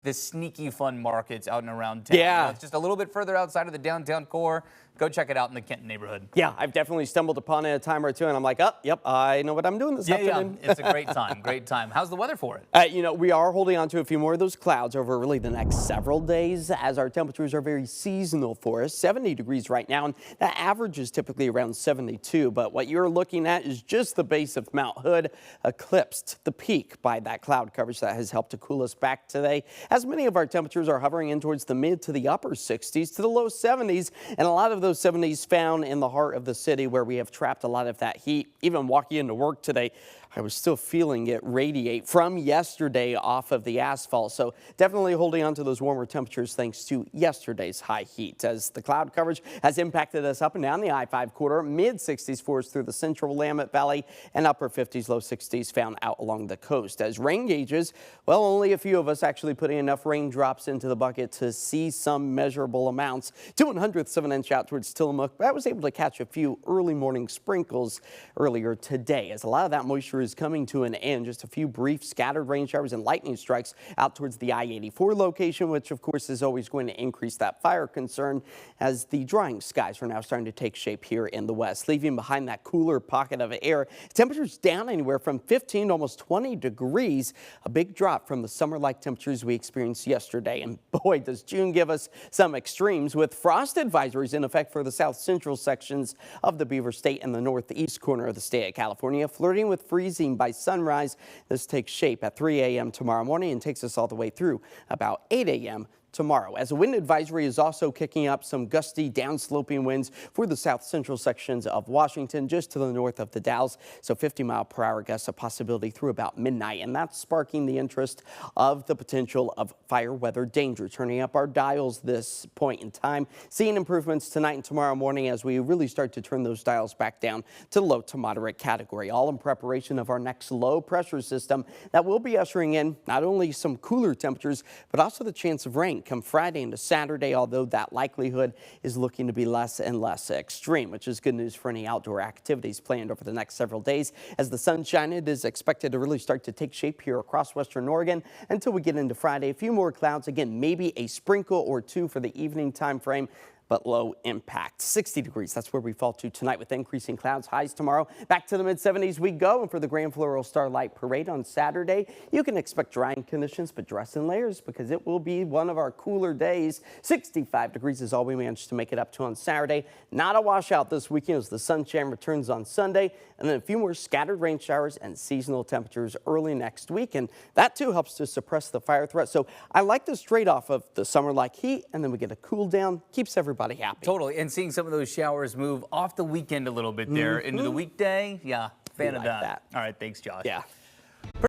the sneaky fun markets out and around town. Yeah. You know, it's just a little bit further outside of the downtown core. Go check it out in the Kenton neighborhood. Yeah, I've definitely stumbled upon it a time or two, and I'm like, oh, yep, I know what I'm doing this afternoon. Yeah, it's a great time, great time. How's the weather for it? You know, we are holding on to a few more of those clouds over really the next several days as our temperatures are very seasonal for us. 70 degrees right now, and that average is typically around 72. But what you're looking at is just the base of Mount Hood, eclipsed the peak by that cloud coverage that has helped to cool us back today, as many of our temperatures are hovering in towards the mid to the upper 60s to the low 70s, and a lot of those 70s found in the heart of the city where we have trapped a lot of that heat. Even walking into work today, I was still feeling it radiate from yesterday off of the asphalt. So definitely holding on to those warmer temperatures thanks to yesterday's high heat, as the cloud coverage has impacted us up and down the I-5 corridor. Mid 60s for us through the central Willamette Valley, and upper 50s, low 60s found out along the coast. As rain gauges, well, only a few of us actually putting enough raindrops into the bucket to see some measurable amounts. 2/100ths of an inch out towards Tillamook, but I was able to catch a few early morning sprinkles earlier today, as a lot of that moisture is coming to an end. Just a few brief scattered rain showers and lightning strikes out towards the I-84 location, which of course is always going to increase that fire concern as the drying skies are now starting to take shape here in the west, leaving behind that cooler pocket of air. Temperatures down anywhere from 15 to almost 20 degrees, a big drop from the summer-like temperatures we experienced yesterday. And boy, does June give us some extremes, with frost advisories in effect for the south central sections of the Beaver State and the northeast corner of the state of California, flirting with freezing by sunrise. This takes shape at 3 a.m. tomorrow morning and takes us all the way through about 8 a.m. tomorrow, as a wind advisory is also kicking up. Some gusty downsloping winds for the south central sections of Washington, just to the north of the Dalles. So 50-mile-per-hour gusts a possibility through about midnight, and that's sparking the interest of the potential of fire weather danger. Turning up our dials this point in time, seeing improvements tonight and tomorrow morning as we really start to turn those dials back down to low to moderate category, all in preparation of our next low pressure system that will be ushering in not only some cooler temperatures, but also the chance of rain come Friday into Saturday, although that likelihood is looking to be less and less extreme, which is good news for any outdoor activities planned over the next several days. As the sunshine, it is expected to really start to take shape here across western Oregon until we get into Friday. A few more clouds, again, maybe a sprinkle or two for the evening time frame, but low impact. 60 degrees, that's where we fall to tonight with increasing clouds. Highs tomorrow, back to the mid-70s we go. And for the Grand Floral Starlight Parade on Saturday, you can expect drying conditions, but dress in layers because it will be one of our cooler days. 65 degrees is all we managed to make it up to on Saturday. Not a washout this weekend as the sunshine returns on Sunday, and then a few more scattered rain showers and seasonal temperatures early next week. And that too helps to suppress the fire threat. So I like this trade-off of the summer-like heat, and then we get a cool down, keeps everybody happy. Totally, and seeing some of those showers move off the weekend a little bit there into the weekday, yeah, fan of that. All right, thanks, Josh. Yeah.